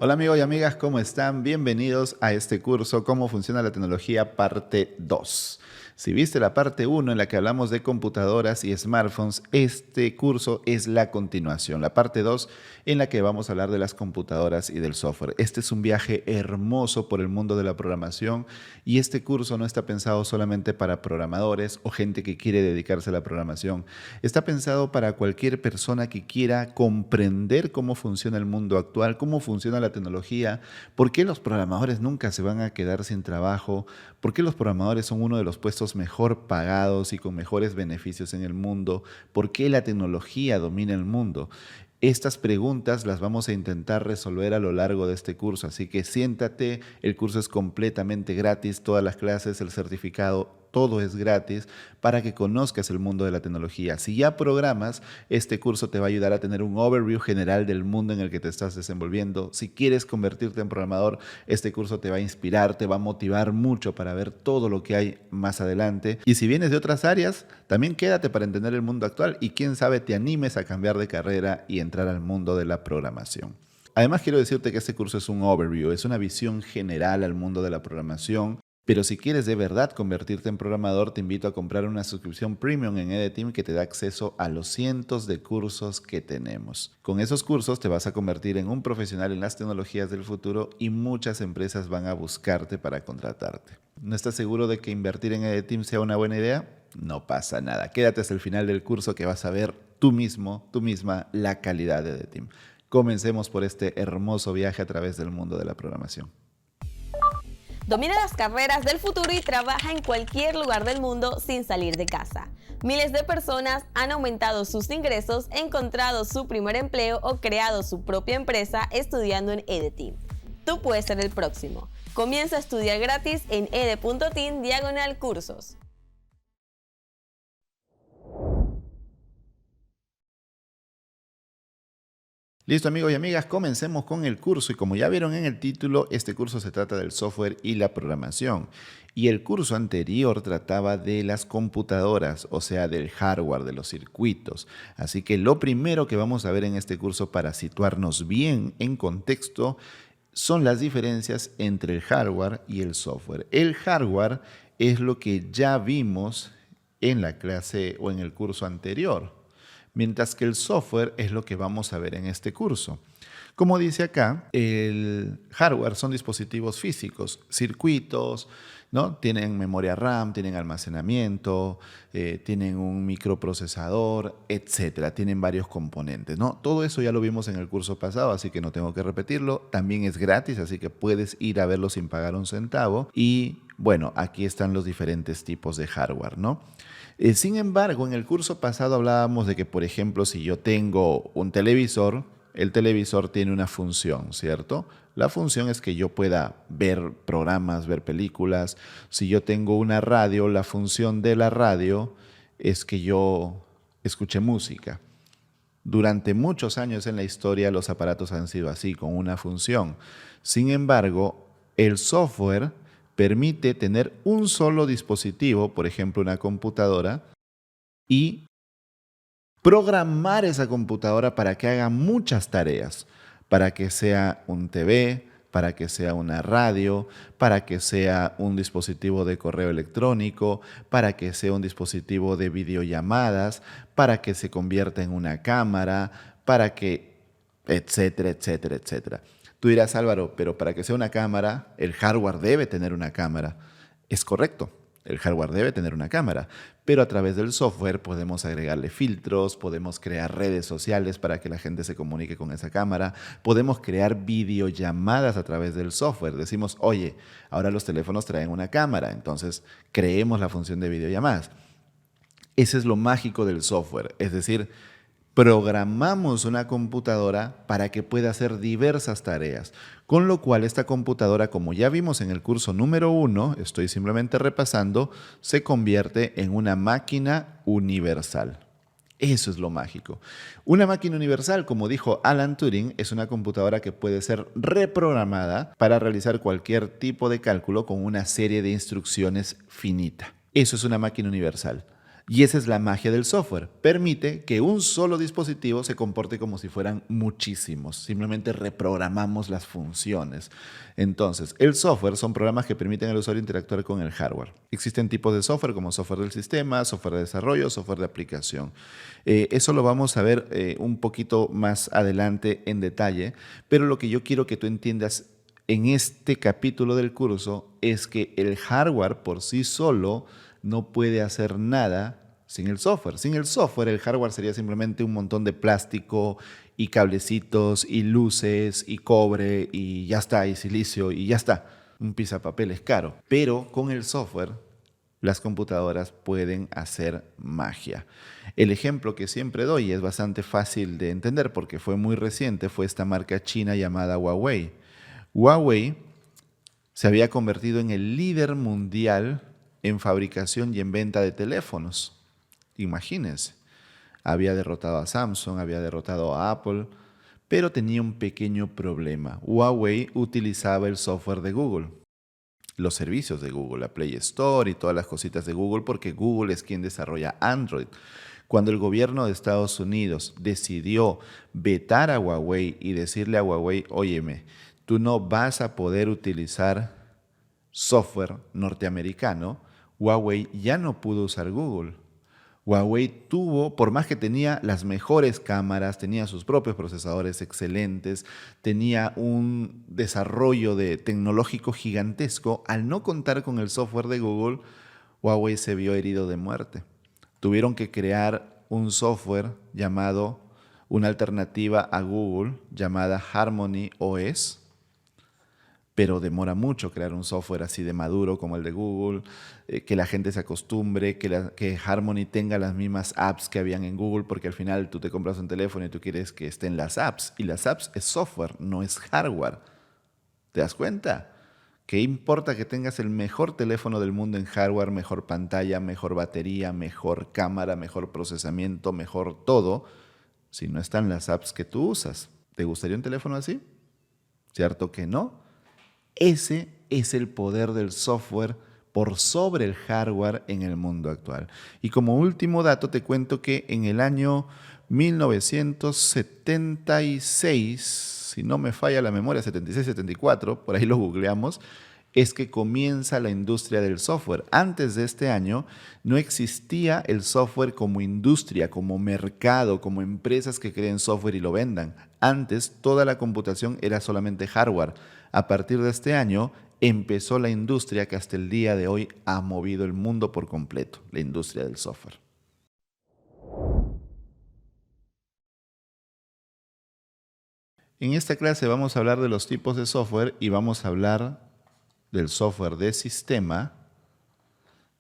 Hola amigos y amigas, ¿cómo están? Bienvenidos a este curso Cómo funciona la tecnología parte 2. Si viste la parte 1 en la que hablamos de computadoras y smartphones, este curso es la continuación, la parte 2 en la que vamos a hablar de las computadoras y del software. Este es un viaje hermoso por el mundo de la programación y este curso no está pensado solamente para programadores o gente que quiere dedicarse a la programación. Está pensado para cualquier persona que quiera comprender cómo funciona el mundo actual, cómo funciona la tecnología, por qué los programadores nunca se van a quedar sin trabajo, por qué los programadores son uno de los puestos mejor pagados y con mejores beneficios en el mundo, por qué la tecnología domina el mundo. Estas preguntas las vamos a intentar resolver a lo largo de este curso, así que siéntate, el curso es completamente gratis, todas las clases, el certificado, todo es gratis para que conozcas el mundo de la tecnología. Si ya programas, este curso te va a ayudar a tener un overview general del mundo en el que te estás desenvolviendo. Si quieres convertirte en programador, este curso te va a inspirar, te va a motivar mucho para ver todo lo que hay más adelante. Y si vienes de otras áreas, también quédate para entender el mundo actual y quién sabe te animes a cambiar de carrera y entrar al mundo de la programación. Además, quiero decirte que este curso es un overview, es una visión general al mundo de la programación. Pero si quieres de verdad convertirte en programador, te invito a comprar una suscripción premium en EDTeam que te da acceso a los cientos de cursos que tenemos. Con esos cursos te vas a convertir en un profesional en las tecnologías del futuro y muchas empresas van a buscarte para contratarte. ¿No estás seguro de que invertir en EDTeam sea una buena idea? No pasa nada. Quédate hasta el final del curso que vas a ver tú misma, la calidad de EDTeam. Comencemos por este hermoso viaje a través del mundo de la programación. Domina las carreras del futuro y trabaja en cualquier lugar del mundo sin salir de casa. Miles de personas han aumentado sus ingresos, encontrado su primer empleo o creado su propia empresa estudiando en EDTeam. Tú puedes ser el próximo. Comienza a estudiar gratis en ed.team/cursos. Listo amigos y amigas, comencemos con el curso y como ya vieron en el título, este curso se trata del software y la programación. Y el curso anterior trataba de las computadoras, o sea, del hardware, de los circuitos. Así que lo primero que vamos a ver en este curso para situarnos bien en contexto son las diferencias entre el hardware y el software. El hardware es lo que ya vimos en la clase o en el curso anterior, mientras que el software es lo que vamos a ver en este curso. Como dice acá, el hardware son dispositivos físicos, circuitos, ¿no? Tienen memoria RAM, tienen almacenamiento, tienen un microprocesador, etcétera. Tienen varios componentes, ¿no? Todo eso ya lo vimos en el curso pasado, así que no tengo que repetirlo. También es gratis, así que puedes ir a verlo sin pagar un centavo. Y bueno, aquí están los diferentes tipos de hardware, ¿no? Sin embargo, en el curso pasado hablábamos de que, por ejemplo, si yo tengo un televisor, el televisor tiene una función, ¿cierto? La función es que yo pueda ver programas, ver películas. Si yo tengo una radio, la función de la radio es que yo escuche música. Durante muchos años en la historia los aparatos han sido así, con una función. Sin embargo, el software permite tener un solo dispositivo, por ejemplo una computadora, y programar esa computadora para que haga muchas tareas, para que sea un TV, para que sea una radio, para que sea un dispositivo de correo electrónico, para que sea un dispositivo de videollamadas, para que se convierta en una cámara, para que, etcétera, etcétera, etcétera. Tú dirás, Álvaro, pero para que sea una cámara, el hardware debe tener una cámara. Es correcto, el hardware debe tener una cámara, pero a través del software podemos agregarle filtros, podemos crear redes sociales para que la gente se comunique con esa cámara, podemos crear videollamadas a través del software. Decimos, oye, ahora los teléfonos traen una cámara, entonces creemos la función de videollamadas. Ese es lo mágico del software, es decir, programamos una computadora para que pueda hacer diversas tareas, con lo cual esta computadora, como ya vimos en el curso número 1, estoy simplemente repasando, se convierte en una máquina universal. Eso es lo mágico. Una máquina universal, como dijo Alan Turing, es una computadora que puede ser reprogramada para realizar cualquier tipo de cálculo con una serie de instrucciones finita. Eso es una máquina universal. Y esa es la magia del software. Permite que un solo dispositivo se comporte como si fueran muchísimos. Simplemente reprogramamos las funciones. Entonces, el software son programas que permiten al usuario interactuar con el hardware. Existen tipos de software como software del sistema, software de desarrollo, software de aplicación. Eso lo vamos a ver un poquito más adelante en detalle, pero lo que yo quiero que tú entiendas en este capítulo del curso es que el hardware por sí solo no puede hacer nada sin el software. Sin el software, el hardware sería simplemente un montón de plástico y cablecitos y luces y cobre y ya está, y silicio y ya está. Un pisapapeles caro. Pero con el software, las computadoras pueden hacer magia. El ejemplo que siempre doy es bastante fácil de entender porque fue muy reciente, fue esta marca china llamada Huawei. Huawei se había convertido en el líder mundial en fabricación y en venta de teléfonos. Imagínense, había derrotado a Samsung, había derrotado a Apple, pero tenía un pequeño problema. Huawei utilizaba el software de Google, los servicios de Google, la Play Store y todas las cositas de Google, porque Google es quien desarrolla Android. Cuando el gobierno de Estados Unidos decidió vetar a Huawei y decirle a Huawei, óyeme, tú no vas a poder utilizar software norteamericano, Huawei ya no pudo usar Google. Huawei tuvo, por más que tenía las mejores cámaras, tenía sus propios procesadores excelentes, tenía un desarrollo tecnológico gigantesco, al no contar con el software de Google, Huawei se vio herido de muerte. Tuvieron que crear un software llamado, una alternativa a Google, llamada Harmony OS, pero demora mucho crear un software así de maduro como el de Google, que la gente se acostumbre, que Harmony tenga las mismas apps que habían en Google, porque al final tú te compras un teléfono y tú quieres que estén las apps, y las apps es software, no es hardware. ¿Te das cuenta? ¿Qué importa que tengas el mejor teléfono del mundo en hardware, mejor pantalla, mejor batería, mejor cámara, mejor procesamiento, mejor todo, si no están las apps que tú usas? ¿Te gustaría un teléfono así? ¿Cierto que no? Ese es el poder del software por sobre el hardware en el mundo actual. Y como último dato te cuento que en el año 1976, si no me falla la memoria, 76-74, por ahí lo googleamos, es que comienza la industria del software. Antes de este año no existía el software como industria, como mercado, como empresas que creen software y lo vendan. Antes toda la computación era solamente hardware. A partir de este año empezó la industria que hasta el día de hoy ha movido el mundo por completo, la industria del software. En esta clase vamos a hablar de los tipos de software y vamos a hablar del software de sistema,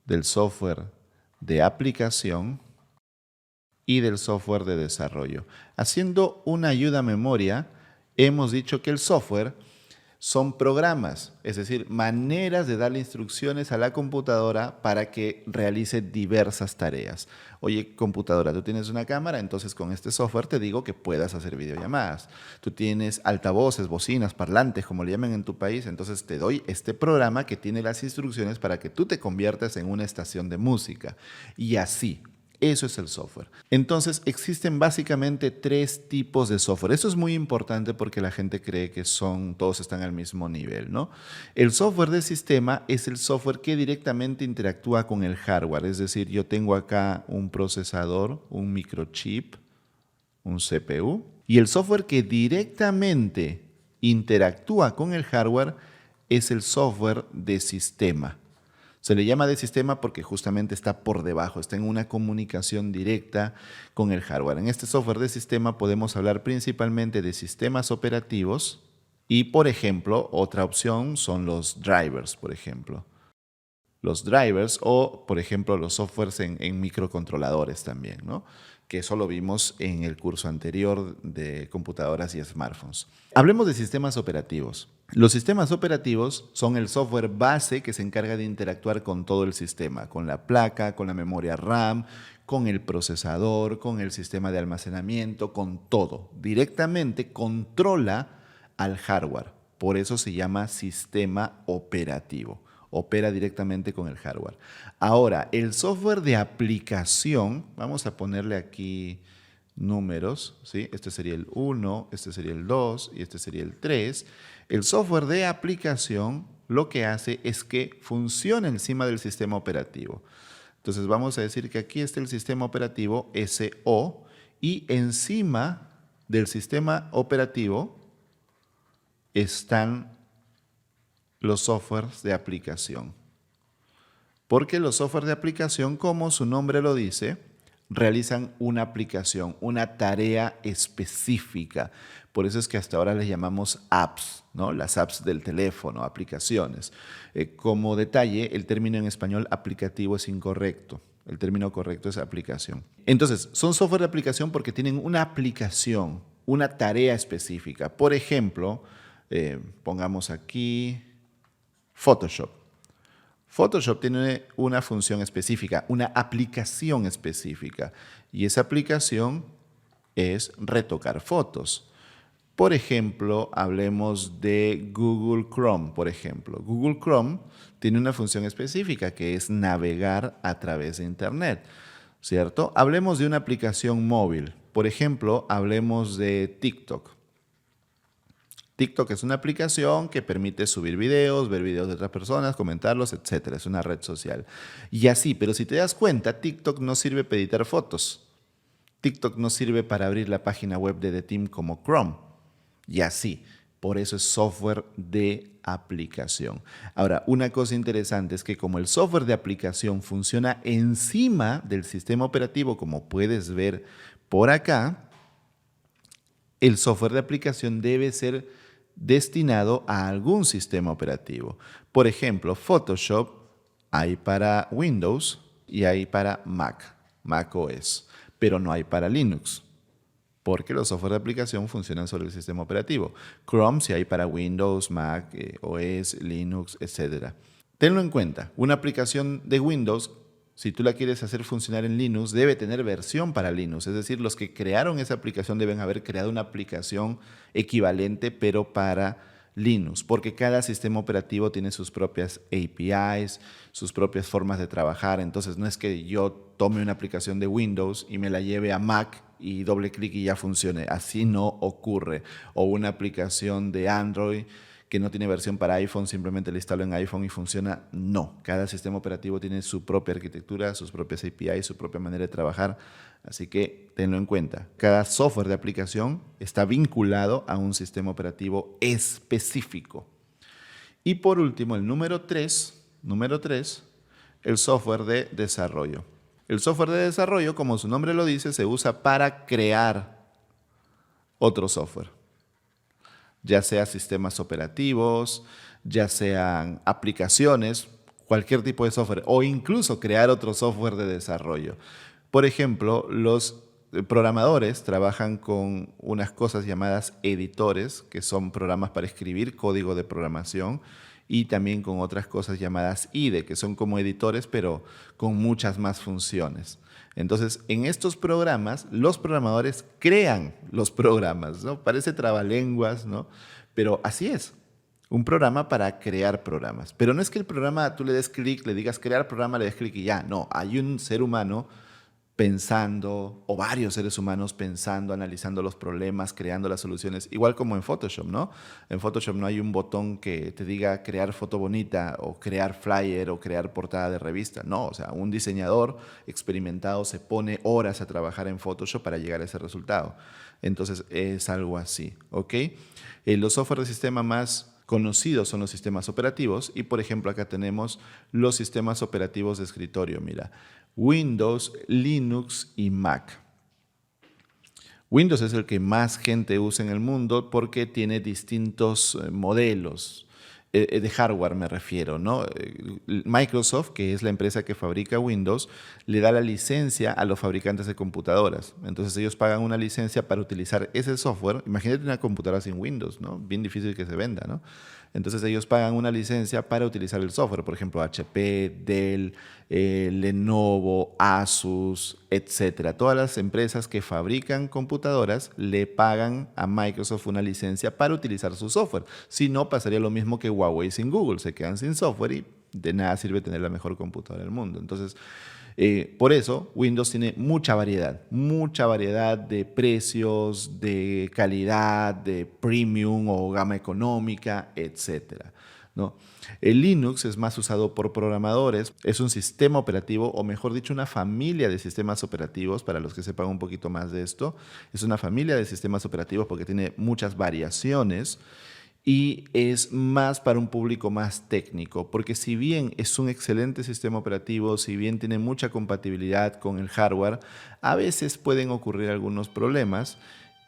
del software de aplicación y del software de desarrollo. Haciendo una ayuda a memoria, hemos dicho que el software son programas, es decir, maneras de darle instrucciones a la computadora para que realice diversas tareas. Oye, computadora, tú tienes una cámara, entonces con este software te digo que puedas hacer videollamadas. Tú tienes altavoces, bocinas, parlantes, como le llaman en tu país, entonces te doy este programa que tiene las instrucciones para que tú te conviertas en una estación de música. Y así. Eso es el software. Entonces, existen básicamente 3 tipos de software. Eso es muy importante porque la gente cree que todos están al mismo nivel, ¿no? El software de sistema es el software que directamente interactúa con el hardware. Es decir, yo tengo acá un procesador, un microchip, un CPU. Y el software que directamente interactúa con el hardware es el software de sistema. Se le llama de sistema porque justamente está por debajo, está en una comunicación directa con el hardware. En este software de sistema podemos hablar principalmente de sistemas operativos y, por ejemplo, otra opción son los drivers, por ejemplo. Los drivers o, por ejemplo, los softwares en microcontroladores también, ¿no? Que eso lo vimos en el curso anterior de computadoras y smartphones. Hablemos de sistemas operativos. Los sistemas operativos son el software base que se encarga de interactuar con todo el sistema, con la placa, con la memoria RAM, con el procesador, con el sistema de almacenamiento, con todo. Directamente controla al hardware. Por eso se llama sistema operativo. opera directamente con el hardware. Ahora, el software de aplicación, vamos a ponerle aquí números, ¿sí? Este sería el 1, este sería el 2 y este sería el 3. El software de aplicación lo que hace es que funciona encima del sistema operativo. Entonces vamos a decir que aquí está el sistema operativo SO y encima del sistema operativo están los softwares de aplicación. Porque los softwares de aplicación, como su nombre lo dice, realizan una aplicación, una tarea específica. Por eso es que hasta ahora les llamamos apps, ¿no? Las apps del teléfono, aplicaciones. Como detalle, el término en español aplicativo es incorrecto. El término correcto es aplicación. Entonces, son software de aplicación porque tienen una aplicación, una tarea específica. Por ejemplo, pongamos aquí Photoshop. Photoshop tiene una función específica, una aplicación específica. Y esa aplicación es retocar fotos. Por ejemplo, hablemos de Google Chrome, por ejemplo. Google Chrome tiene una función específica que es navegar a través de Internet, ¿cierto? Hablemos de una aplicación móvil. Por ejemplo, hablemos de TikTok. TikTok es una aplicación que permite subir videos, ver videos de otras personas, comentarlos, etc. Es una red social. Y así, pero si te das cuenta, TikTok no sirve para editar fotos. TikTok no sirve para abrir la página web de The Team como Chrome. Y así, por eso es software de aplicación. Ahora, una cosa interesante es que como el software de aplicación funciona encima del sistema operativo, como puedes ver por acá, el software de aplicación debe ser destinado a algún sistema operativo. Por ejemplo, Photoshop hay para Windows y hay para Mac OS, pero no hay para Linux, porque los software de aplicación funcionan sobre el sistema operativo. Chrome sí hay para Windows, Mac, OS, Linux, etc. Tenlo en cuenta, una aplicación de Windows, si tú la quieres hacer funcionar en Linux, debe tener versión para Linux. Es decir, los que crearon esa aplicación deben haber creado una aplicación equivalente, pero para Linux, porque cada sistema operativo tiene sus propias APIs, sus propias formas de trabajar. Entonces, no es que yo tome una aplicación de Windows y me la lleve a Mac y doble clic y ya funcione. Así no ocurre. O una aplicación de Android que no tiene versión para iPhone, simplemente la instalo en iPhone y funciona. No, cada sistema operativo tiene su propia arquitectura, sus propias APIs, su propia manera de trabajar. Así que tenlo en cuenta. Cada software de aplicación está vinculado a un sistema operativo específico. Y por último, el número 3, el software de desarrollo. El software de desarrollo, como su nombre lo dice, se usa para crear otro software. Ya sea sistemas operativos, ya sean aplicaciones, cualquier tipo de software, o incluso crear otro software de desarrollo. Por ejemplo, los programadores trabajan con unas cosas llamadas editores, que son programas para escribir código de programación, y también con otras cosas llamadas IDE, que son como editores, pero con muchas más funciones. Entonces, en estos programas, los programadores crean los programas, ¿no? Parece trabalenguas, ¿no? Pero así es. Un programa para crear programas. Pero no es que el programa tú le des clic, le digas crear programa, le des clic y ya. No, hay un ser humano pensando, o varios seres humanos pensando, analizando los problemas, creando las soluciones, igual como en Photoshop, ¿no? En Photoshop no hay un botón que te diga crear foto bonita o crear flyer o crear portada de revista, no, o sea, un diseñador experimentado se pone horas a trabajar en Photoshop para llegar a ese resultado. Entonces es algo así, ¿ok? Los software de sistema más conocidos son los sistemas operativos y, por ejemplo, acá tenemos los sistemas operativos de escritorio, mira. Windows, Linux y Mac. Windows es el que más gente usa en el mundo porque tiene distintos modelos de hardware, me refiero, ¿no? Microsoft, que es la empresa que fabrica Windows, le da la licencia a los fabricantes de computadoras. Entonces ellos pagan una licencia para utilizar ese software. Imagínate una computadora sin Windows, ¿no? Bien difícil que se venda, ¿no? Entonces ellos pagan una licencia para utilizar el software, por ejemplo, HP, Dell, Lenovo, Asus, etc. Todas las empresas que fabrican computadoras le pagan a Microsoft una licencia para utilizar su software. Si no, pasaría lo mismo que Huawei sin Google, se quedan sin software y de nada sirve tener la mejor computadora del mundo. Entonces, por eso Windows tiene mucha variedad de precios, de calidad, de premium o gama económica, etcétera, ¿no? El Linux es más usado por programadores, es un sistema operativo, o mejor dicho, una familia de sistemas operativos, para los que sepan un poquito más de esto. Es una familia de sistemas operativos porque tiene muchas variaciones y es más para un público más técnico, porque si bien es un excelente sistema operativo, si bien tiene mucha compatibilidad con el hardware, a veces pueden ocurrir algunos problemas.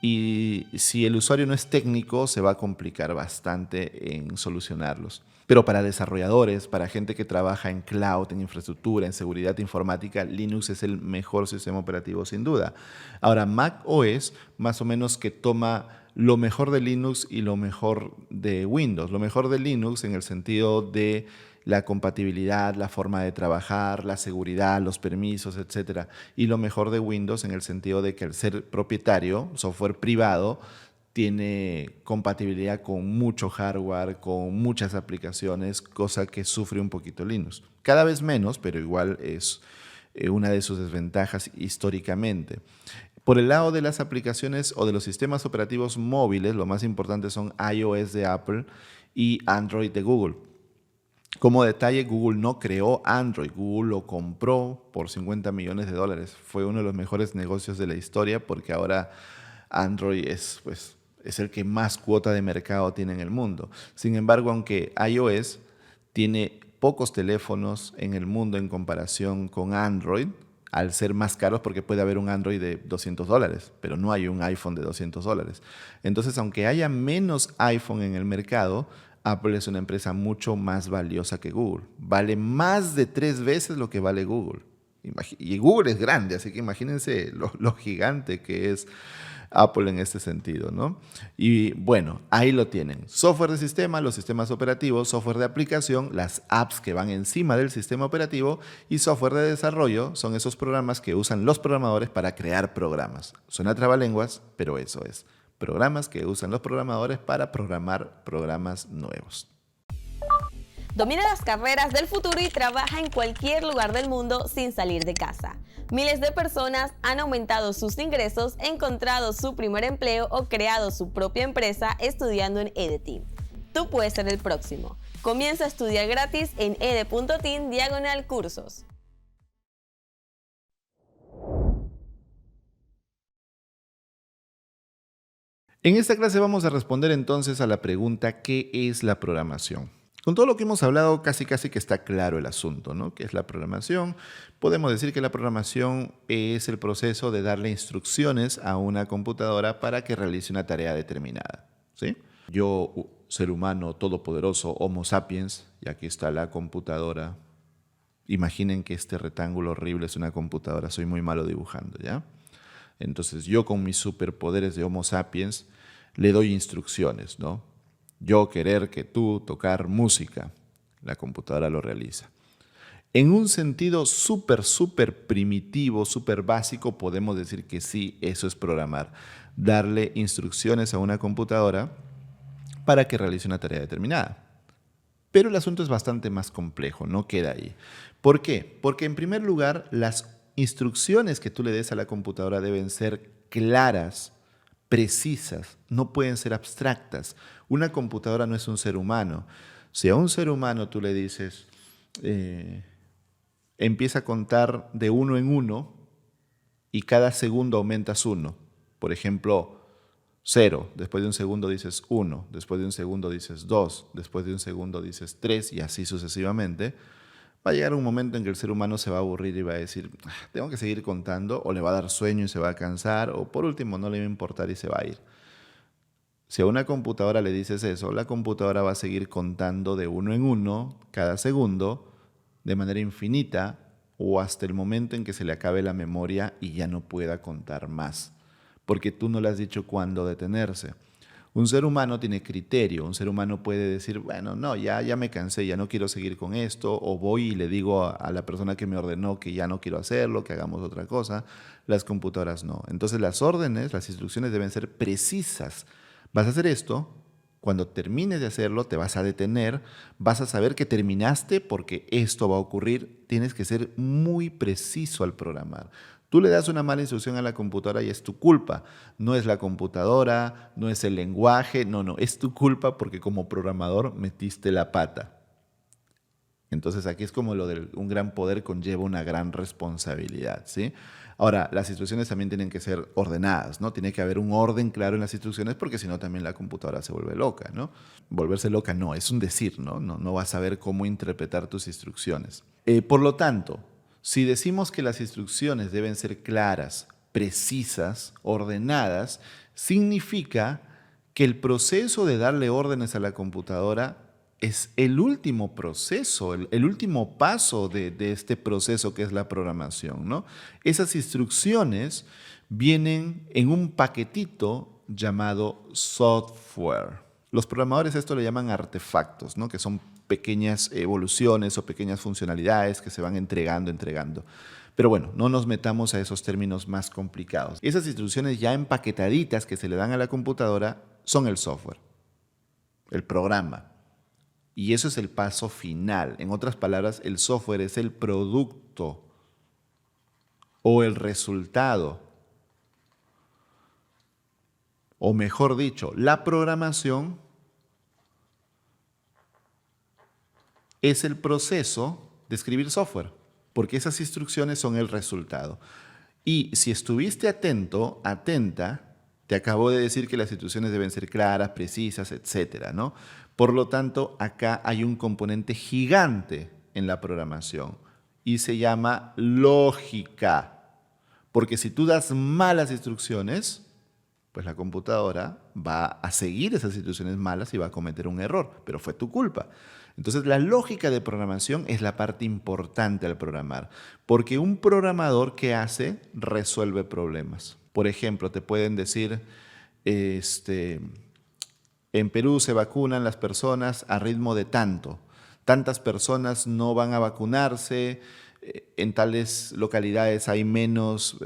Y si el usuario no es técnico, se va a complicar bastante en solucionarlos. Pero para desarrolladores, para gente que trabaja en cloud, en infraestructura, en seguridad informática, Linux es el mejor sistema operativo sin duda. Ahora, Mac OS más o menos que toma lo mejor de Linux y lo mejor de Windows. Lo mejor de Linux en el sentido de la compatibilidad, la forma de trabajar, la seguridad, los permisos, etc. Y lo mejor de Windows en el sentido de que al ser propietario, software privado, tiene compatibilidad con mucho hardware, con muchas aplicaciones, cosa que sufre un poquito Linux. Cada vez menos, pero igual es una de sus desventajas históricamente. Por el lado de las aplicaciones o de los sistemas operativos móviles, lo más importante son iOS de Apple y Android de Google. Como detalle, Google no creó Android, Google lo compró por $50 millones. Fue uno de los mejores negocios de la historia porque ahora Android es el que más cuota de mercado tiene en el mundo. Sin embargo, aunque iOS tiene pocos teléfonos en el mundo en comparación con Android, al ser más caros, porque puede haber un Android de $200, pero no hay un iPhone de $200. Entonces, aunque haya menos iPhone en el mercado, Apple es una empresa mucho más valiosa que Google. Vale más de 3 veces lo que vale Google. Y Google es grande, así que imagínense lo gigante que es Apple en este sentido, ¿no? Y bueno, ahí lo tienen. Software de sistema, los sistemas operativos, software de aplicación, las apps que van encima del sistema operativo, y software de desarrollo son esos programas que usan los programadores para crear programas. Suena trabalenguas, pero eso es. Programas que usan los programadores para programar programas nuevos. Domina las carreras del futuro y trabaja en cualquier lugar del mundo sin salir de casa. Miles de personas han aumentado sus ingresos, encontrado su primer empleo o creado su propia empresa estudiando en EDTeam. Tú puedes ser el próximo. Comienza a estudiar gratis en ed.team/cursos. En esta clase vamos a responder entonces a la pregunta ¿qué es la programación? Con todo lo que hemos hablado, casi que está claro el asunto, ¿no? ¿Qué es la programación? Podemos decir que la programación es el proceso de darle instrucciones a una computadora para que realice una tarea determinada, ¿sí? Yo, ser humano todopoderoso, Homo sapiens, y aquí está la computadora. Imaginen que este rectángulo horrible es una computadora, soy muy malo dibujando, ¿ya? Entonces yo con mis superpoderes de Homo sapiens le doy instrucciones, ¿no? Yo querer que tú tocar música, la computadora lo realiza. En un sentido súper primitivo, súper básico, podemos decir que sí, eso es programar. Darle instrucciones a una computadora para que realice una tarea determinada. Pero el asunto es bastante más complejo, no queda ahí. ¿Por qué? Porque en primer lugar, las instrucciones que tú le des a la computadora deben ser claras, precisas, no pueden ser abstractas. Una computadora no es un ser humano. Si a un ser humano tú le dices, empieza a contar de 1 en 1 y cada segundo aumentas 1. Por ejemplo, 0, después de un segundo dices 1, después de un segundo dices 2, después de un segundo dices 3 y así sucesivamente. Va a llegar un momento en que el ser humano se va a aburrir y va a decir, tengo que seguir contando, o le va a dar sueño y se va a cansar, o por último no le va a importar y se va a ir. Si a una computadora le dices eso, la computadora va a seguir contando de 1 en 1 cada segundo de manera infinita o hasta el momento en que se le acabe la memoria y ya no pueda contar más, porque tú no le has dicho cuándo detenerse. Un ser humano tiene criterio, un ser humano puede decir, bueno, no, ya me cansé, ya no quiero seguir con esto, o voy y le digo a la persona que me ordenó que ya no quiero hacerlo, que hagamos otra cosa. Las computadoras no. Entonces las órdenes, las instrucciones deben ser precisas. Vas a hacer esto Cuando termines de hacerlo, te vas a detener, vas a saber que terminaste porque esto va a ocurrir. Tienes que ser muy preciso al programar. Tú le das una mala instrucción a la computadora y es tu culpa. No es la computadora, no es el lenguaje, no, es tu culpa porque como programador metiste la pata. Entonces aquí es como lo de un gran poder conlleva una gran responsabilidad, ¿sí? Ahora, las instrucciones también tienen que ser ordenadas, ¿no? Tiene que haber un orden claro en las instrucciones porque si no también la computadora se vuelve loca, ¿no? Volverse loca no, es un decir, ¿no? No vas a saber cómo interpretar tus instrucciones. Por lo tanto, si decimos que las instrucciones deben ser claras, precisas, ordenadas, significa que el proceso de darle órdenes a la computadora es el último proceso, el último paso de este proceso que es la programación, ¿no? Esas instrucciones vienen en un paquetito llamado software. Los programadores esto le llaman artefactos, ¿no? Que son pequeñas evoluciones o pequeñas funcionalidades que se van entregando. Pero bueno, no nos metamos a esos términos más complicados. Esas instrucciones ya empaquetaditas que se le dan a la computadora son el software, el programa. Y eso es el paso final. En otras palabras, el software es el producto o el resultado. O mejor dicho, la programación es el proceso de escribir software, porque esas instrucciones son el resultado. Y si estuviste atento, atenta, te acabo de decir que las instrucciones deben ser claras, precisas, etcétera, ¿no? Por lo tanto, acá hay un componente gigante en la programación y se llama lógica. Porque si tú das malas instrucciones, pues la computadora va a seguir esas instrucciones malas y va a cometer un error, pero fue tu culpa. Entonces, la lógica de programación es la parte importante al programar, porque un programador, ¿qué hace? Resuelve problemas. Por ejemplo, te pueden decir, en Perú se vacunan las personas a ritmo de tantas personas no van a vacunarse, en tales localidades hay menos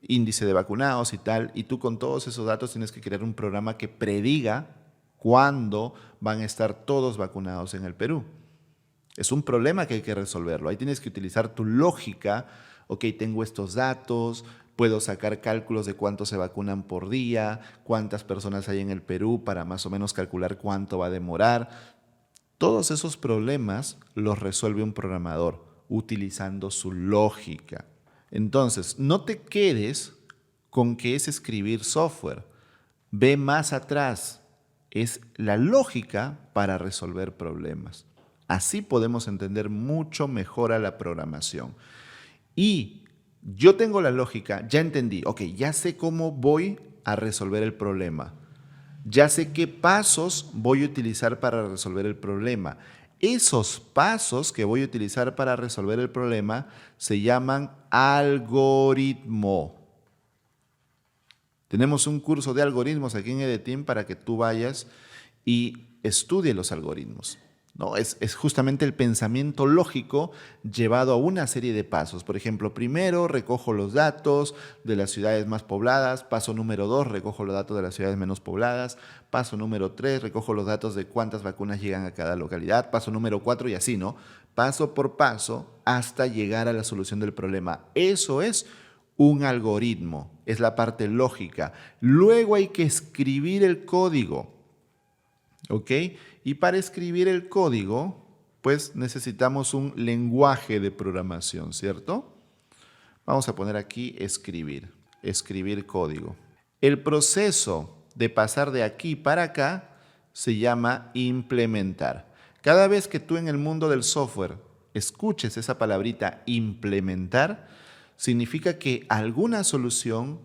índice de vacunados y tal, y tú con todos esos datos tienes que crear un programa que prediga cuándo van a estar todos vacunados en el Perú. Es un problema que hay que resolverlo. Ahí tienes que utilizar tu lógica. Ok, tengo estos datos, puedo sacar cálculos de cuántos se vacunan por día, cuántas personas hay en el Perú para más o menos calcular cuánto va a demorar. Todos esos problemas los resuelve un programador utilizando su lógica. Entonces, no te quedes con que es escribir software. Ve más atrás. Es la lógica para resolver problemas. Así podemos entender mucho mejor a la programación. Y yo tengo la lógica, ya entendí, ok, ya sé cómo voy a resolver el problema. Ya sé qué pasos voy a utilizar para resolver el problema. Esos pasos que voy a utilizar para resolver el problema se llaman algoritmo. Tenemos un curso de algoritmos aquí en EDTeam para que tú vayas y estudies los algoritmos, ¿no? Es justamente el pensamiento lógico llevado a una serie de pasos. Por ejemplo, primero recojo los datos de las ciudades más pobladas. Paso número 2, recojo los datos de las ciudades menos pobladas. Paso número 3, recojo los datos de cuántas vacunas llegan a cada localidad. Paso número 4 y así, ¿no? Paso por paso hasta llegar a la solución del problema. Eso es un algoritmo, es la parte lógica. Luego hay que escribir el código, ¿ok? Y para escribir el código, pues necesitamos un lenguaje de programación, ¿cierto? Vamos a poner aquí escribir código. El proceso de pasar de aquí para acá se llama implementar. Cada vez que tú en el mundo del software escuches esa palabrita implementar, significa que alguna solución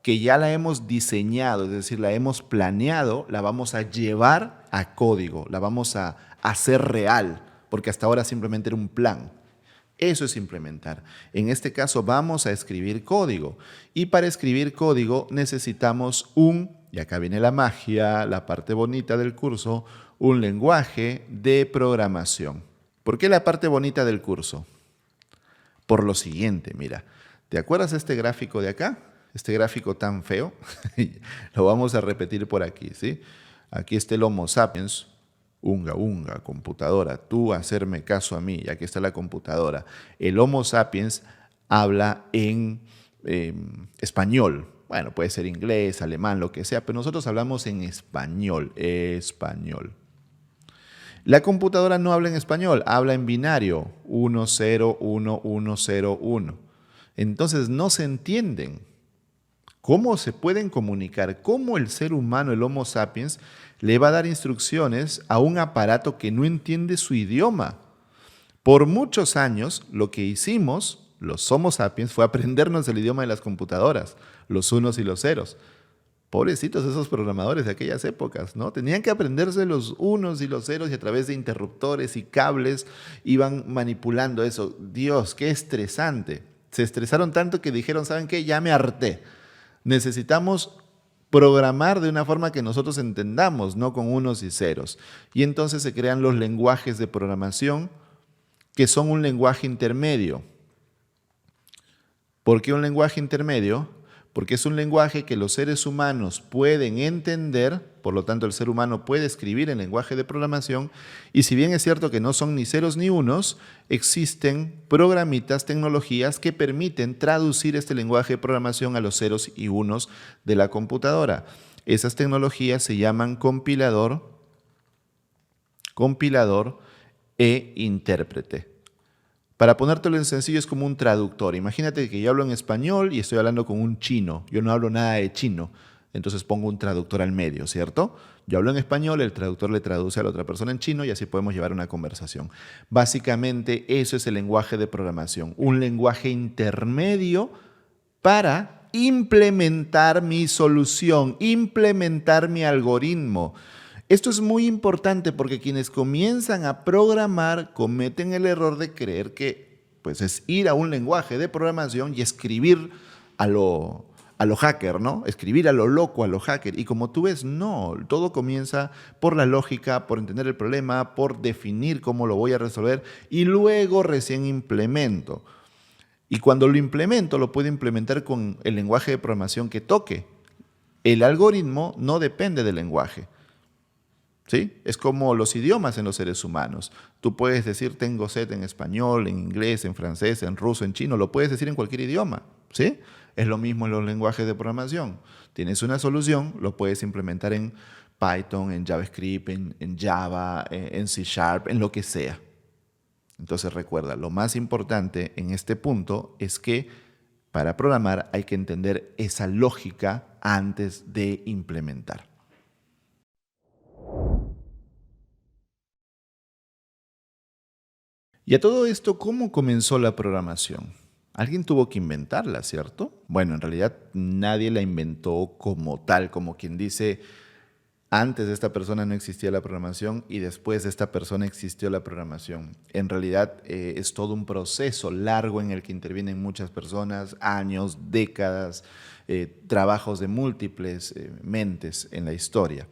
que ya la hemos diseñado, es decir, la hemos planeado, la vamos a llevar a código, la vamos a hacer real, porque hasta ahora simplemente era un plan. Eso es implementar. En este caso vamos a escribir código. Y para escribir código necesitamos y acá viene la magia, la parte bonita del curso, un lenguaje de programación. ¿Por qué la parte bonita del curso? Por lo siguiente, mira, ¿te acuerdas de este gráfico de acá? Este gráfico tan feo, lo vamos a repetir por aquí, ¿sí? Aquí está el Homo sapiens, unga, unga, computadora, tú hacerme caso a mí, y aquí está la computadora. El Homo sapiens habla en español. Bueno, puede ser inglés, alemán, lo que sea, pero nosotros hablamos en español, español. La computadora no habla en español, habla en binario, 1, 0, 1, 1, 0, 1. Entonces no se entienden. ¿Cómo se pueden comunicar? ¿Cómo el ser humano, el Homo sapiens, le va a dar instrucciones a un aparato que no entiende su idioma? Por muchos años, lo que hicimos, los Homo sapiens, fue aprendernos el idioma de las computadoras, los unos y los ceros. Pobrecitos esos programadores de aquellas épocas, ¿no? Tenían que aprenderse los unos y los ceros y a través de interruptores y cables iban manipulando eso. Dios, qué estresante. Se estresaron tanto que dijeron, ¿saben qué? Ya me harté. Necesitamos programar de una forma que nosotros entendamos, no con unos y ceros. Y entonces se crean los lenguajes de programación, que son un lenguaje intermedio. ¿Por qué un lenguaje intermedio? Porque es un lenguaje que los seres humanos pueden entender, por lo tanto el ser humano puede escribir en lenguaje de programación, y si bien es cierto que no son ni ceros ni unos, existen programitas, tecnologías que permiten traducir este lenguaje de programación a los ceros y unos de la computadora. Esas tecnologías se llaman compilador e intérprete. Para ponértelo en sencillo, es como un traductor. Imagínate que yo hablo en español y estoy hablando con un chino. Yo no hablo nada de chino, entonces pongo un traductor al medio, ¿cierto? Yo hablo en español, el traductor le traduce a la otra persona en chino y así podemos llevar una conversación. Básicamente, eso es el lenguaje de programación, un lenguaje intermedio para implementar mi solución, implementar mi algoritmo. Esto es muy importante porque quienes comienzan a programar cometen el error de creer que pues, es ir a un lenguaje de programación y escribir a lo hacker, ¿no? Escribir a lo loco, a lo hacker. Y como tú ves, no, todo comienza por la lógica, por entender el problema, por definir cómo lo voy a resolver y luego recién implemento. Y cuando lo implemento, lo puedo implementar con el lenguaje de programación que toque. El algoritmo no depende del lenguaje. ¿Sí? Es como los idiomas en los seres humanos. Tú puedes decir tengo sed en español, en inglés, en francés, en ruso, en chino, lo puedes decir en cualquier idioma. ¿Sí? Es lo mismo en los lenguajes de programación. Tienes una solución, lo puedes implementar en Python, en JavaScript, en Java, en C#, en lo que sea. Entonces recuerda, lo más importante en este punto es que para programar hay que entender esa lógica antes de implementar. Y a todo esto, ¿cómo comenzó la programación? Alguien tuvo que inventarla, ¿cierto? Bueno, en realidad nadie la inventó como tal, como quien dice, antes de esta persona no existía la programación y después de esta persona existió la programación. En realidad es todo un proceso largo en el que intervienen muchas personas, años, décadas, trabajos de múltiples mentes en la historia.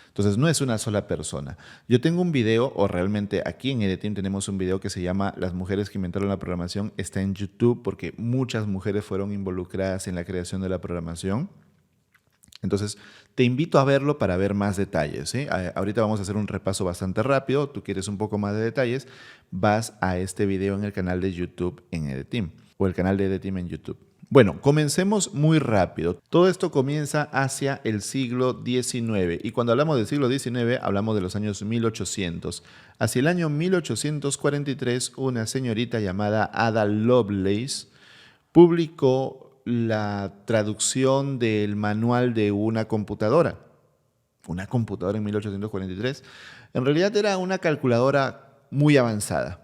Entonces, no es una sola persona. Yo tengo un video, o realmente aquí en EDTeam tenemos un video que se llama Las mujeres que inventaron la programación. Está en YouTube porque muchas mujeres fueron involucradas en la creación de la programación. Entonces, te invito a verlo para ver más detalles, ¿sí? Ahorita vamos a hacer un repaso bastante rápido. Tú quieres un poco más de detalles, vas a este video en el canal de YouTube en EDTeam, o el canal de EDTeam en YouTube. Bueno, comencemos muy rápido. Todo esto comienza hacia el siglo XIX. Y cuando hablamos del siglo XIX, hablamos de los años 1800. Hacia el año 1843, una señorita llamada Ada Lovelace publicó la traducción del manual de una computadora. Una computadora en 1843. En realidad era una calculadora muy avanzada.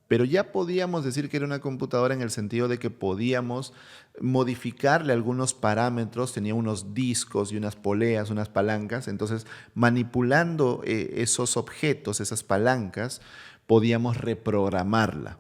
Pero ya podíamos decir que era una computadora en el sentido de que podíamos modificarle algunos parámetros, tenía unos discos y unas poleas, unas palancas, entonces manipulando esos objetos, esas palancas, podíamos reprogramarla,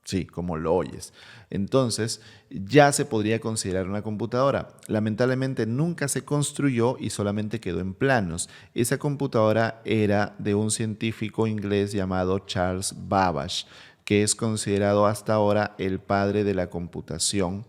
sí, como lo oyes. Entonces ya se podría considerar una computadora. Lamentablemente nunca se construyó y solamente quedó en planos. Esa computadora era de un científico inglés llamado Charles Babbage, que es considerado hasta ahora el padre de la computación,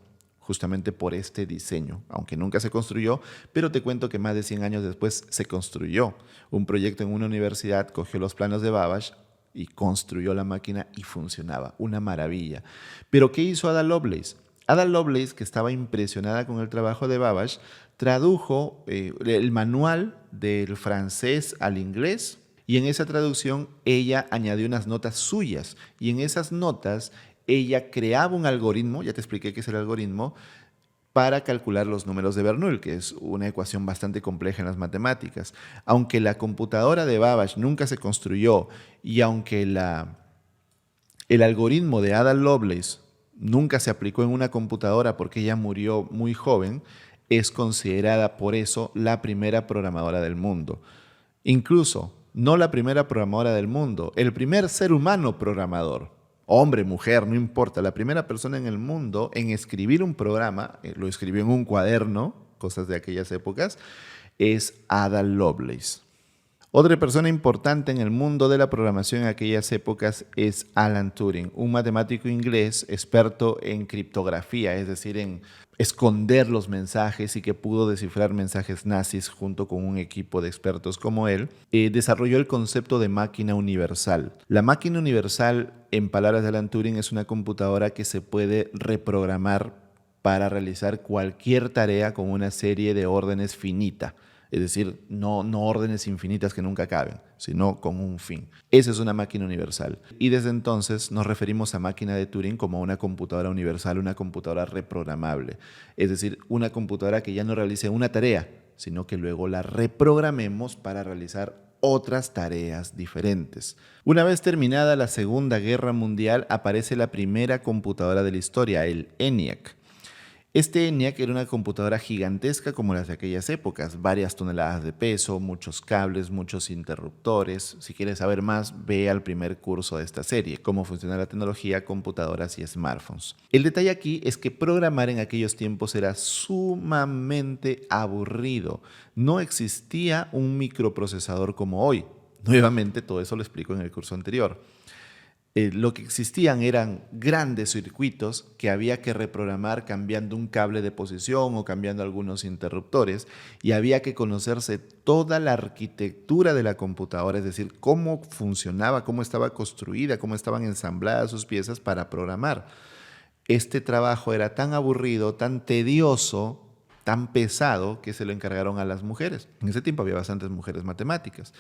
justamente por este diseño, aunque nunca se construyó, pero te cuento que más de 100 años después se construyó. Un proyecto en una universidad cogió los planos de Babbage y construyó la máquina y funcionaba. Una maravilla. Pero ¿qué hizo Ada Lovelace? Ada Lovelace, que estaba impresionada con el trabajo de Babbage, tradujo el manual del francés al inglés y en esa traducción ella añadió unas notas suyas y en esas notas ella creaba un algoritmo, ya te expliqué qué es el algoritmo, para calcular los números de Bernoulli, que es una ecuación bastante compleja en las matemáticas. Aunque la computadora de Babbage nunca se construyó y aunque el algoritmo de Ada Lovelace nunca se aplicó en una computadora porque ella murió muy joven, es considerada por eso la primera programadora del mundo. Incluso, no la primera programadora del mundo, el primer ser humano programador. Hombre, mujer, no importa, la primera persona en el mundo en escribir un programa, lo escribió en un cuaderno, cosas de aquellas épocas, es Ada Lovelace. Otra persona importante en el mundo de la programación en aquellas épocas es Alan Turing, un matemático inglés experto en criptografía, es decir, en esconder los mensajes y que pudo descifrar mensajes nazis junto con un equipo de expertos como él. Desarrolló el concepto de máquina universal. La máquina universal, en palabras de Alan Turing, es una computadora que se puede reprogramar para realizar cualquier tarea con una serie de órdenes finita. Es decir, no órdenes infinitas que nunca acaben, sino con un fin. Esa es una máquina universal. Y desde entonces nos referimos a máquina de Turing como una computadora universal, una computadora reprogramable. Es decir, una computadora que ya no realice una tarea, sino que luego la reprogramemos para realizar otras tareas diferentes. Una vez terminada la Segunda Guerra Mundial, aparece la primera computadora de la historia, el ENIAC. Este ENIAC era una computadora gigantesca como las de aquellas épocas, varias toneladas de peso, muchos cables, muchos interruptores. Si quieres saber más, ve al primer curso de esta serie, cómo funciona la tecnología, computadoras y smartphones. El detalle aquí es que programar en aquellos tiempos era sumamente aburrido. No existía un microprocesador como hoy. Nuevamente, todo eso lo explico en el curso anterior. Lo que existían eran grandes circuitos que había que reprogramar cambiando un cable de posición o cambiando algunos interruptores y había que conocerse toda la arquitectura de la computadora, es decir, cómo funcionaba, cómo estaba construida, cómo estaban ensambladas sus piezas para programar. Este trabajo era tan aburrido, tan tedioso, tan pesado que se lo encargaron a las mujeres. En ese tiempo había bastantes mujeres matemáticas.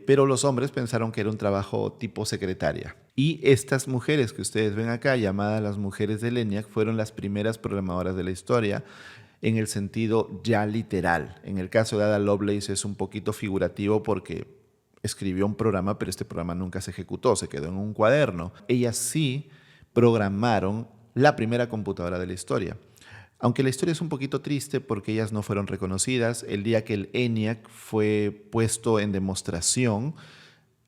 Pero los hombres pensaron que era un trabajo tipo secretaria. Y estas mujeres que ustedes ven acá, llamadas las mujeres del ENIAC, fueron las primeras programadoras de la historia en el sentido ya literal. En el caso de Ada Lovelace es un poquito figurativo porque escribió un programa, pero este programa nunca se ejecutó, se quedó en un cuaderno. Ellas sí programaron la primera computadora de la historia. Aunque la historia es un poquito triste porque ellas no fueron reconocidas, el día que el ENIAC fue puesto en demostración,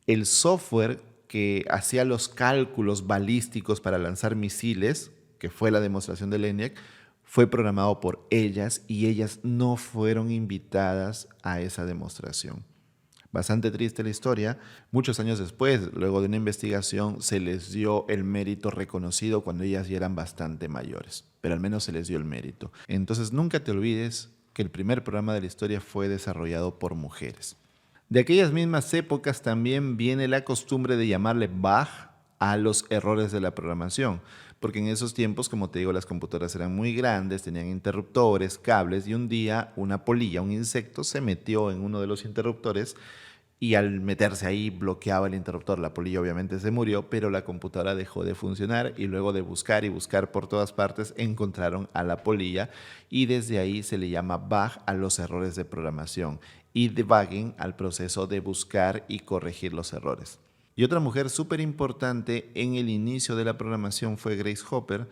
el software que hacía los cálculos balísticos para lanzar misiles, que fue la demostración del ENIAC, fue programado por ellas y ellas no fueron invitadas a esa demostración. Bastante triste la historia. Muchos años después, luego de una investigación, se les dio el mérito reconocido cuando ellas ya eran bastante mayores, pero al menos se les dio el mérito. Entonces nunca te olvides que el primer programa de la historia fue desarrollado por mujeres. De aquellas mismas épocas también viene la costumbre de llamarle bug a los errores de la programación, porque en esos tiempos, como te digo, las computadoras eran muy grandes, tenían interruptores, cables, y un día una polilla, un insecto, se metió en uno de los interruptores y al meterse ahí bloqueaba el interruptor. La polilla obviamente se murió, pero la computadora dejó de funcionar y luego de buscar y buscar por todas partes encontraron a la polilla y desde ahí se le llama bug a los errores de programación y debugging al proceso de buscar y corregir los errores. Y otra mujer súper importante en el inicio de la programación fue Grace Hopper,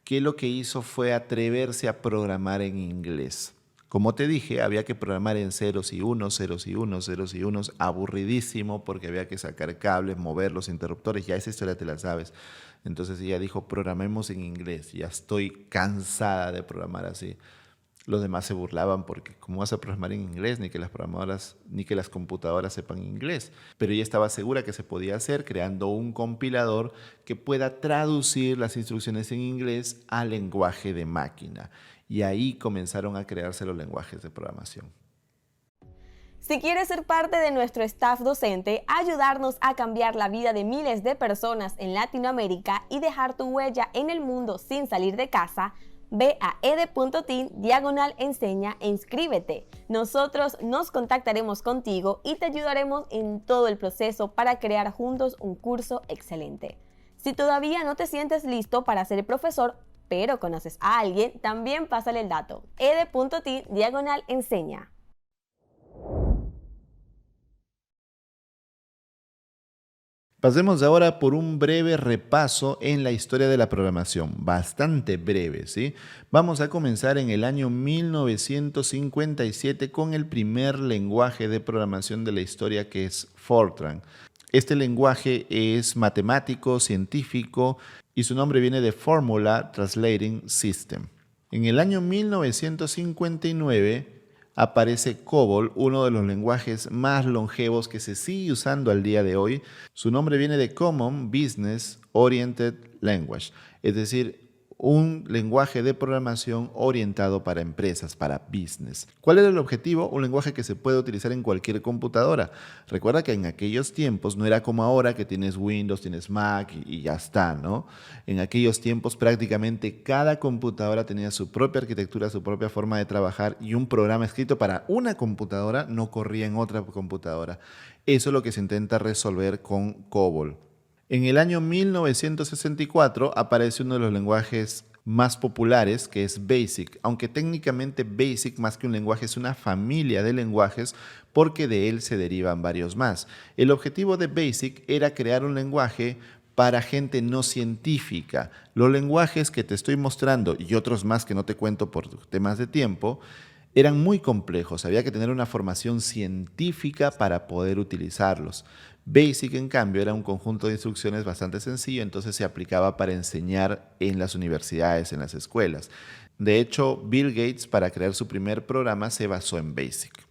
que lo que hizo fue atreverse a programar en inglés. Como te dije, había que programar en ceros y unos, ceros y unos, ceros y unos, aburridísimo porque había que sacar cables, mover los interruptores, ya esa historia te la sabes. Entonces ella dijo, programemos en inglés, ya estoy cansada de programar así. Los demás se burlaban porque ¿cómo vas a programar en inglés? Ni que las programadoras, ni que las computadoras sepan inglés. Pero ella estaba segura que se podía hacer creando un compilador que pueda traducir las instrucciones en inglés al lenguaje de máquina. Y ahí comenzaron a crearse los lenguajes de programación. Si quieres ser parte de nuestro staff docente, ayudarnos a cambiar la vida de miles de personas en Latinoamérica y dejar tu huella en el mundo sin salir de casa, ve a ed.teen/enseña e inscríbete. Nosotros nos contactaremos contigo y te ayudaremos en todo el proceso para crear juntos un curso excelente. Si todavía no te sientes listo para ser profesor, pero conoces a alguien, también pásale el dato. ed.teen/enseña. Pasemos ahora por un breve repaso en la historia de la programación, bastante breve, ¿sí? Vamos a comenzar en el año 1957 con el primer lenguaje de programación de la historia, que es Fortran. Este lenguaje es matemático, científico y su nombre viene de Formula Translating System. En el año 1959 aparece COBOL, uno de los lenguajes más longevos que se sigue usando al día de hoy. Su nombre viene de Common Business Oriented Language, es decir, un lenguaje de programación orientado para empresas, para business. ¿Cuál era el objetivo? Un lenguaje que se puede utilizar en cualquier computadora. Recuerda que en aquellos tiempos no era como ahora que tienes Windows, tienes Mac y ya está, ¿no? En aquellos tiempos prácticamente cada computadora tenía su propia arquitectura, su propia forma de trabajar y un programa escrito para una computadora no corría en otra computadora. Eso es lo que se intenta resolver con COBOL. En el año 1964 aparece uno de los lenguajes más populares, que es BASIC, aunque técnicamente BASIC más que un lenguaje es una familia de lenguajes porque de él se derivan varios más. El objetivo de BASIC era crear un lenguaje para gente no científica. Los lenguajes que te estoy mostrando y otros más que no te cuento por temas de tiempo, eran muy complejos, había que tener una formación científica para poder utilizarlos. BASIC, en cambio, era un conjunto de instrucciones bastante sencillo, entonces se aplicaba para enseñar en las universidades, en las escuelas. De hecho, Bill Gates, para crear su primer programa, se basó en BASIC.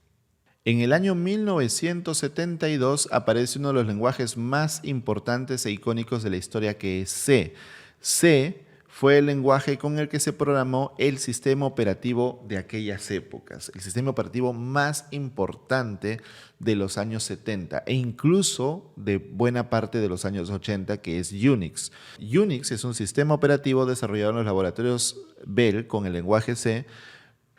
En el año 1972 aparece uno de los lenguajes más importantes e icónicos de la historia, que es C. C fue el lenguaje con el que se programó el sistema operativo de aquellas épocas, el sistema operativo más importante de los años 70 e incluso de buena parte de los años 80, que es Unix. Unix es un sistema operativo desarrollado en los laboratorios Bell con el lenguaje C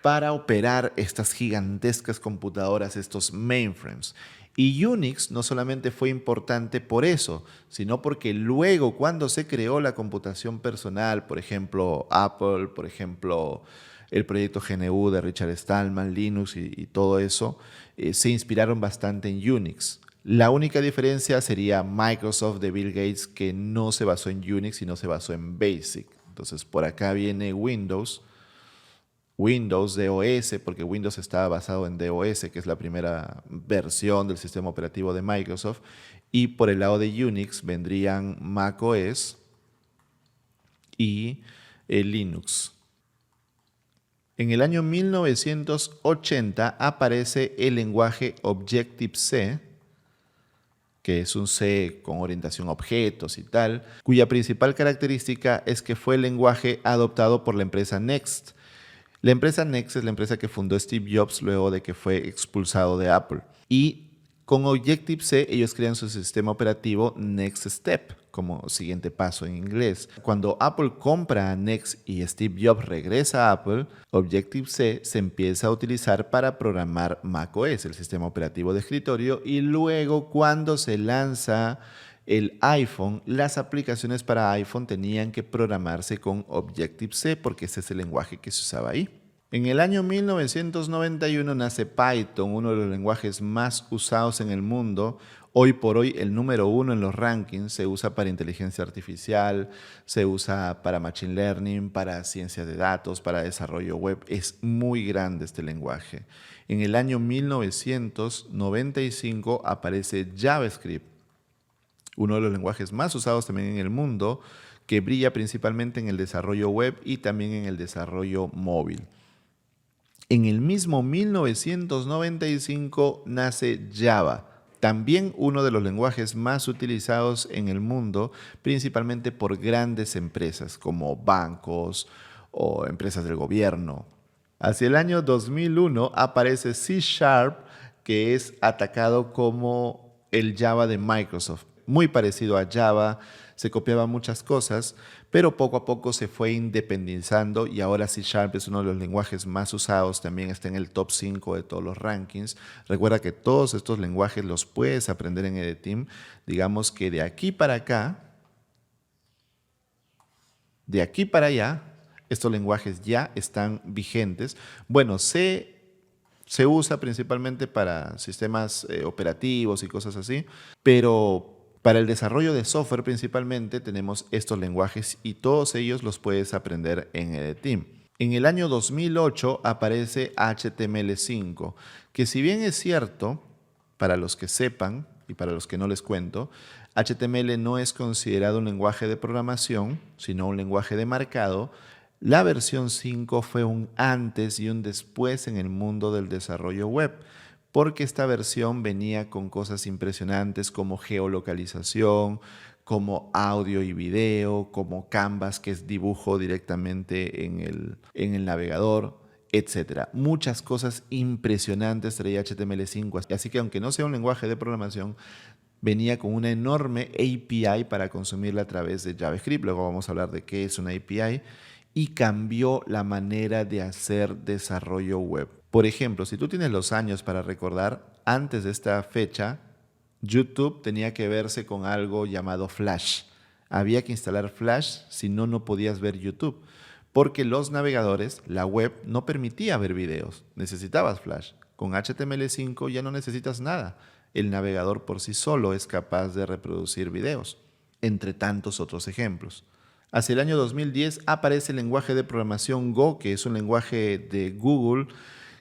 para operar estas gigantescas computadoras, estos mainframes. Y Unix no solamente fue importante por eso, sino porque luego cuando se creó la computación personal, por ejemplo Apple, por ejemplo el proyecto GNU de Richard Stallman, Linux y todo eso, se inspiraron bastante en Unix. La única diferencia sería Microsoft de Bill Gates, que no se basó en Unix, sino se basó en BASIC. Entonces por acá viene Windows DOS, porque Windows estaba basado en DOS, que es la primera versión del sistema operativo de Microsoft, y por el lado de Unix vendrían macOS y Linux. En el año 1980 aparece el lenguaje Objective-C, que es un C con orientación a objetos y tal, cuya principal característica es que fue el lenguaje adoptado por la empresa Next. La empresa Next es la empresa que fundó Steve Jobs luego de que fue expulsado de Apple. Y con Objective-C ellos crean su sistema operativo Next Step, como siguiente paso en inglés. Cuando Apple compra a Next y Steve Jobs regresa a Apple, Objective-C se empieza a utilizar para programar macOS, el sistema operativo de escritorio, y luego cuando se lanza el iPhone, las aplicaciones para iPhone tenían que programarse con Objective-C porque ese es el lenguaje que se usaba ahí. En el año 1991 nace Python, uno de los lenguajes más usados en el mundo. Hoy por hoy el número 1 en los rankings. Se usa para inteligencia artificial, se usa para machine learning, para ciencia de datos, para desarrollo web. Es muy grande este lenguaje. En el año 1995 aparece JavaScript, uno de los lenguajes más usados también en el mundo, que brilla principalmente en el desarrollo web y también en el desarrollo móvil. En el mismo 1995 nace Java, también uno de los lenguajes más utilizados en el mundo, principalmente por grandes empresas como bancos o empresas del gobierno. Hacia el año 2001 aparece C Sharp, que es atacado como el Java de Microsoft. Muy parecido a Java, se copiaban muchas cosas, pero poco a poco se fue independizando y ahora C Sharp es uno de los lenguajes más usados, también está en el top 5 de todos los rankings. Recuerda que todos estos lenguajes los puedes aprender en EDTeam. Digamos que de aquí para acá, de aquí para allá, estos lenguajes ya están vigentes. Bueno, se usa principalmente para sistemas operativos y cosas así, pero para el desarrollo de software principalmente tenemos estos lenguajes y todos ellos los puedes aprender en EDTeam. En el año 2008 aparece HTML5, que si bien es cierto, para los que sepan y para los que no les cuento, HTML no es considerado un lenguaje de programación, sino un lenguaje de marcado. La versión 5 fue un antes y un después en el mundo del desarrollo web, porque esta versión venía con cosas impresionantes como geolocalización, como audio y video, como Canvas, que es dibujo directamente en el navegador, etcétera. Muchas cosas impresionantes traía HTML5, así que aunque no sea un lenguaje de programación, venía con una enorme API para consumirla a través de JavaScript. Luego vamos a hablar de qué es una API. Y cambió la manera de hacer desarrollo web. Por ejemplo, si tú tienes los años para recordar, antes de esta fecha, YouTube tenía que verse con algo llamado Flash. Había que instalar Flash, si no, no podías ver YouTube. Porque los navegadores, la web, no permitía ver videos. Necesitabas Flash. Con HTML5 ya no necesitas nada. El navegador por sí solo es capaz de reproducir videos, entre tantos otros ejemplos. Hacia el año 2010 aparece el lenguaje de programación Go, que es un lenguaje de Google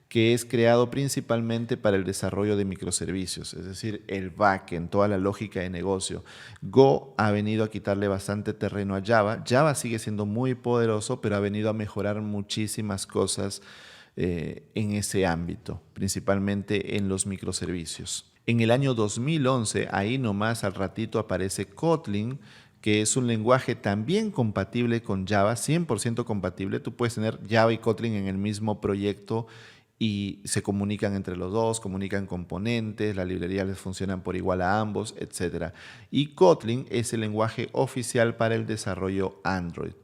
que es creado principalmente para el desarrollo de microservicios, es decir, el backend, toda la lógica de negocio. Go ha venido a quitarle bastante terreno a Java. Java sigue siendo muy poderoso, pero ha venido a mejorar muchísimas cosas en ese ámbito, principalmente en los microservicios. En el año 2011, ahí nomás al ratito aparece Kotlin, que es un lenguaje también compatible con Java, 100% compatible. Tú puedes tener Java y Kotlin en el mismo proyecto y se comunican entre los dos, comunican componentes, las librerías les funcionan por igual a ambos, etc. Y Kotlin es el lenguaje oficial para el desarrollo Android.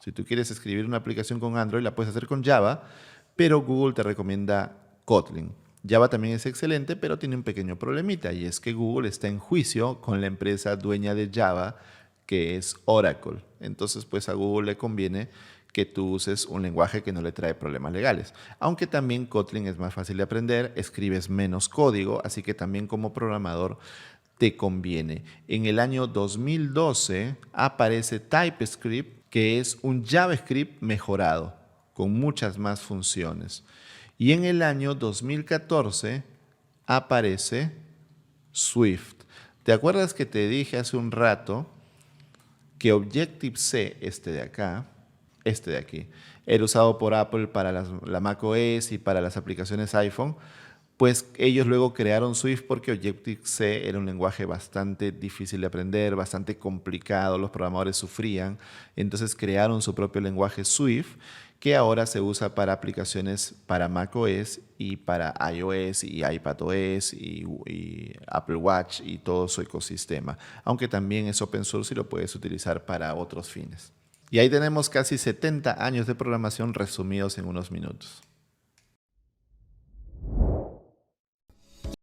Si tú quieres escribir una aplicación con Android, la puedes hacer con Java, pero Google te recomienda Kotlin. Java también es excelente, pero tiene un pequeño problemita, y es que Google está en juicio con la empresa dueña de Java, que es Oracle. Entonces, pues a Google le conviene que tú uses un lenguaje que no le trae problemas legales. Aunque también Kotlin es más fácil de aprender, escribes menos código, así que también como programador te conviene. En el año 2012 aparece TypeScript, que es un JavaScript mejorado, con muchas más funciones. Y en el año 2014 aparece Swift. ¿Te acuerdas que te dije hace un rato que Objective-C, este de aquí, era usado por Apple para la macOS y para las aplicaciones iPhone? Pues ellos luego crearon Swift porque Objective-C era un lenguaje bastante difícil de aprender, bastante complicado, los programadores sufrían, entonces crearon su propio lenguaje Swift, que ahora se usa para aplicaciones para macOS y para iOS y iPadOS y Apple Watch y todo su ecosistema, aunque también es open source y lo puedes utilizar para otros fines. Y ahí tenemos casi 70 años de programación resumidos en unos minutos.